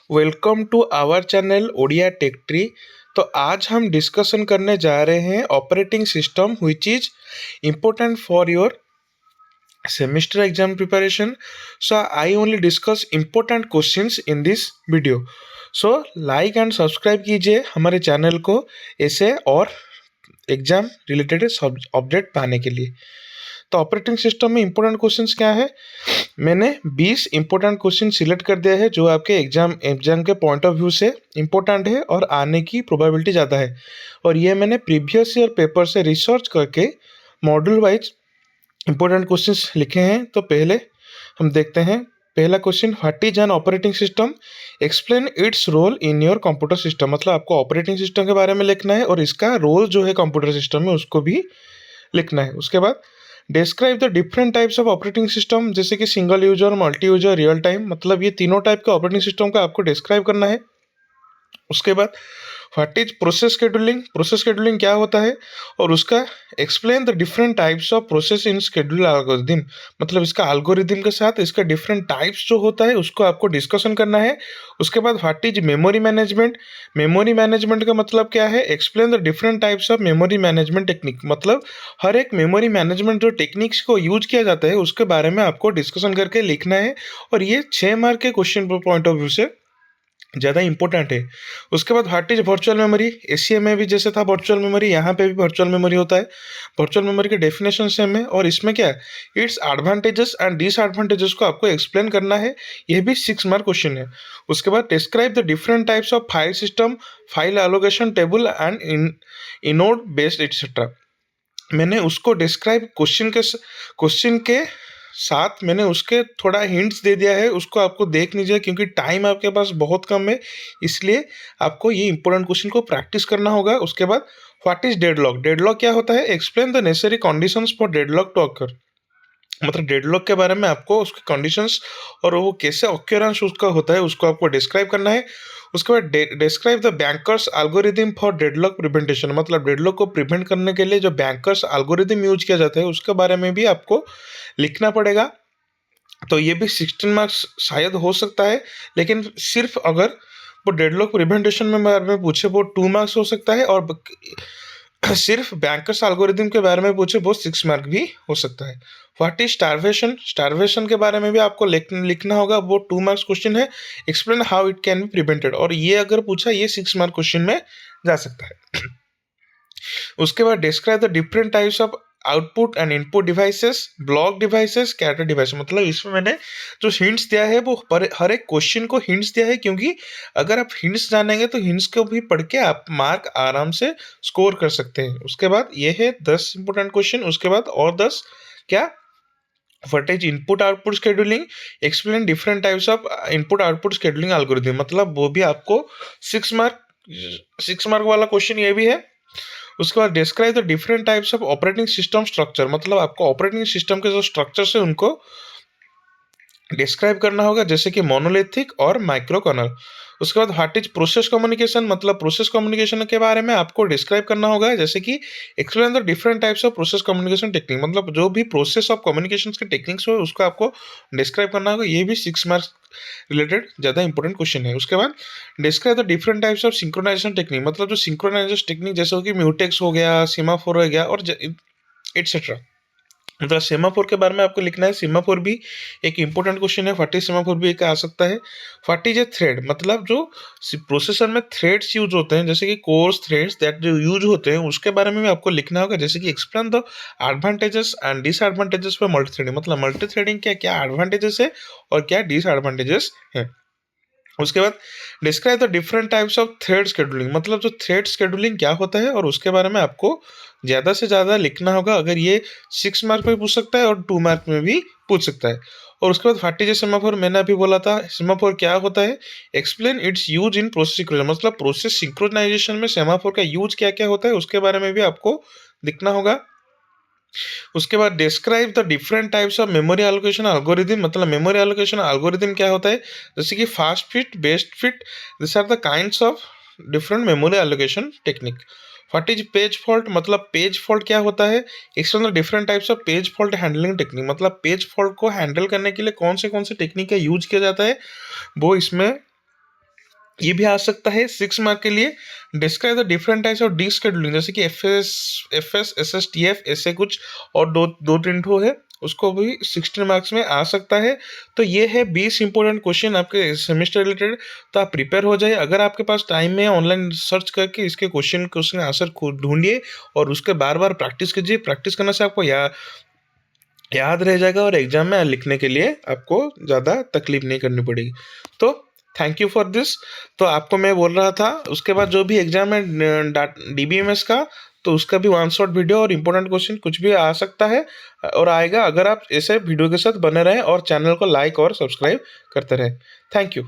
Welcome to our channel Odia tech tree. तो आज हम डिस्कशन करने जा रहे हैं operating system which is important for your semester exam preparation. So I only discuss important questions in this video. So like and subscribe कीजिए हमारे channel को ऐसे और एग्जाम रिलेटेड अपडेट पाने के लिए। तो ऑपरेटिंग सिस्टम में इंपॉर्टेंट क्वेश्चंस क्या है, मैंने 20 इंपॉर्टेंट क्वेश्चन सिलेक्ट कर दिया है जो आपके एग्जाम के पॉइंट ऑफ व्यू से इंपॉर्टेंट है और आने की प्रोबेबिलिटी ज़्यादा है। और ये मैंने प्रीवियस ईयर पेपर से रिसर्च करके मॉड्यूल वाइज इंपॉर्टेंट क्वेश्चंस लिखे हैं। तो पहले हम देखते हैं पहला question, what is an operating system, explain its role in your computer system. मतलब आपको ऑपरेटिंग सिस्टम के बारे में लिखना है और इसका रोल जो है कंप्यूटर सिस्टम में उसको भी लिखना है। उसके बाद describe the different types of operating system, जैसे कि single user, multi user, real time, मतलब ये तीनों टाइप के ऑपरेटिंग सिस्टम का आपको डिस्क्राइब करना है। उसके बाद what is process scheduling, process scheduling क्या होता है और उसका explain the different types of process in schedule algorithm, मतलब इसका एल्गोरिथम के साथ इसका डिफरेंट टाइप्स जो होता है उसको आपको डिस्कशन करना है। उसके बाद what is memory management, memory management का मतलब क्या है, explain the different types of memory management technique, मतलब हर एक मेमोरी मैनेजमेंट जो टेक्निक्स को यूज किया जाता है उसके बारे में आपको डिस्कशन करके लिखना है। और ये 6 मार्क के क्वेश्चन पॉइंट ऑफ व्यू से ज़्यादा इंपॉर्टेंट है। उसके बाद what is virtual memory, ACA में भी जैसे था वर्चुअल मेमोरी, यहाँ पे भी वर्चुअल मेमोरी होता है। वर्चुअल मेमोरी के डेफिनेशन सेम है और इसमें क्या है, इट्स एडवांटेजेस एंड डिसएडवांटेजेस को आपको एक्सप्लेन करना है। यह भी 6 मार्क क्वेश्चन है। उसके बाद describe the different types of file system, file allocation table and inode based etcetera. मैंने उसको डिस्क्राइब क्वेश्चन के साथ मैंने उसके थोड़ा हिंट्स दे दिया है, उसको आपको देख लीजिए क्योंकि टाइम आपके पास बहुत कम है, इसलिए आपको ये इंपॉर्टेंट क्वेश्चन को प्रैक्टिस करना होगा। उसके बाद व्हाट इज डेडलॉक, डेडलॉक क्या होता है, explain the necessary conditions for deadlock to occur, मतलब डेडलॉक के बारे में आपको उसके कंडीशंस और वो कैसे ऑक्यूरेंस उसका होता है उसको आपको डिस्क्राइब करना है। उसके बाद describe the bankers algorithm for deadlock prevention, मतलब डेडलॉक को प्रिवेंट करने के लिए जो बैंकर्स एल्गोरिथम यूज किया जाता है उसके बारे में भी आपको लिखना पड़ेगा। तो ये भी 16 मार्क्स शायद हो सकता है, लेकिन सिर्फ अगर वो डेडलॉक प्रिवेंटेशन में बारे में पूछे वो 2 मार्क्स हो सकता है, और सिर्फ बैंकर्स एल्गोरिथम के बारे में पूछे वो 6 मार्क भी हो सकता है। व्हाट इज स्टारवेशन, स्टारवेशन के बारे में भी आपको लिखना होगा, वो 2 मार्क्स क्वेश्चन है। Explain how it can be prevented, और ये अगर पूछा ये 6 मार्क क्वेश्चन में जा सकता है। उसके बाद describe the different types of output and input devices, block devices, character devices, मतलब इसमें मैंने जो हिंट्स दिया है वो हर एक क्वेश्चन को हिंट्स दिया है, क्योंकि अगर आप हिंट्स जानेंगे तो हिंट्स को भी पढ़ के आप मार्क आराम से स्कोर कर सकते हैं। उसके बाद ये है 10 इंपोर्टेंट क्वेश्चन। उसके बाद और 10 क्या, what is input output scheduling, explain different types of input output scheduling algorithm, मतलब वो भी आपको 6 मार्क वाला क्वेश्चन ये भी है। उसके बाद describe the different types of operating system structure, मतलब आपको ऑपरेटिंग सिस्टम के जो स्ट्रक्चर्स है उनको डिस्क्राइब करना होगा, जैसे कि मोनोलिथिक और माइक्रो कर्नल। उसके बाद व्हाट इज प्रोसेस कम्युनिकेशन, मतलब प्रोसेस कम्युनिकेशन के बारे में आपको डिस्क्राइब करना होगा, जैसे कि explain the different types of process communication technique, मतलब जो भी प्रोसेस ऑफ कम्युनिकेशन के टेक्निक्स हो उसको आपको डिस्क्राइब करना होगा। ये भी 6 मार्क्स रिलेटेड ज़्यादा इंपॉर्टेंट क्वेश्चन है। उसके बाद describe the different types of synchronization technique, मतलब जो सिंक्रोनाइजेशन टेक्निक जैसे कि म्यूटेक्स हो गया, सीमाफोर हो गया और एटसेट्रा, मतलब सेमाफोर के बारे में आपको लिखना है। सेमाफोर भी एक इंपॉर्टेंट क्वेश्चन है, व्हाट इज सेमाफोर भी एक आ सकता है। व्हाट इज ए थ्रेड, मतलब जो प्रोसेसर में थ्रेड्स यूज होते हैं जैसे कि कोर्स थ्रेड्स दैट जो यूज होते हैं उसके बारे में भी आपको लिखना होगा, जैसे कि explain the advantages and disadvantages for multi threading, मतलब मल्टी थ्रेडिंग क्या क्या एडवांटेजेस है और क्या डिसएडवांटेजेस है। उसके बाद describe the different types of thread scheduling, मतलब जो थ्रेड शेड्यूलिंग क्या होता है और उसके बारे में आपको ज़्यादा से ज़्यादा लिखना होगा। अगर ये 6 मार्क में पूछ सकता है और 2 मार्क में भी पूछ सकता है। और उसके बाद व्हाट इज ए सेमाफोर, मैंने अभी बोला था सेमाफोर क्या होता है, explain its use in process synchronization, मतलब प्रोसेस सिंक्रोनाइजेशन में सेमाफोर का यूज क्या क्या होता है उसके बारे में भी आपको लिखना होगा। उसके बाद describe the different types of memory allocation algorithm, मतलब मेमोरी एलोकेशन एल्गोरिथम क्या होता है, जैसे कि fast fit, best fit, this are the kinds of different memory allocation technique. What is page fault, मतलब पेज फॉल्ट क्या होता है, explain the different types of page fault handling technique, मतलब पेज फॉल्ट को हैंडल करने के लिए कौन से टेक्निक का यूज किया जाता है वो इसमें ये भी आ सकता है 6 मार्क के लिए। Describe the different types of D scheduling, जैसे कि F S S S T F ऐसे कुछ, और दो दो तीन ठो है, उसको भी 16 मार्क्स में आ सकता है। तो ये है 20 इंपॉर्टेंट क्वेश्चन आपके सेमेस्टर रिलेटेड। तो आप प्रिपेयर हो जाइए। अगर आपके पास टाइम है, ऑनलाइन सर्च करके इसके क्वेश्चन आंसर खुद ढूंढिए और उसके बार बार प्रैक्टिस कीजिए। प्रैक्टिस करने से आपको याद रह जाएगा और एग्जाम में लिखने के लिए आपको ज़्यादा तकलीफ नहीं करनी पड़ेगी। तो थैंक यू फॉर दिस। तो आपको मैं बोल रहा था, उसके बाद जो भी एग्जाम है DBMS का, तो उसका भी वन शॉट वीडियो और इम्पोर्टेंट क्वेश्चन कुछ भी आ सकता है और आएगा, अगर आप ऐसे वीडियो के साथ बने रहें और चैनल को लाइक और सब्सक्राइब करते रहें। Thank you.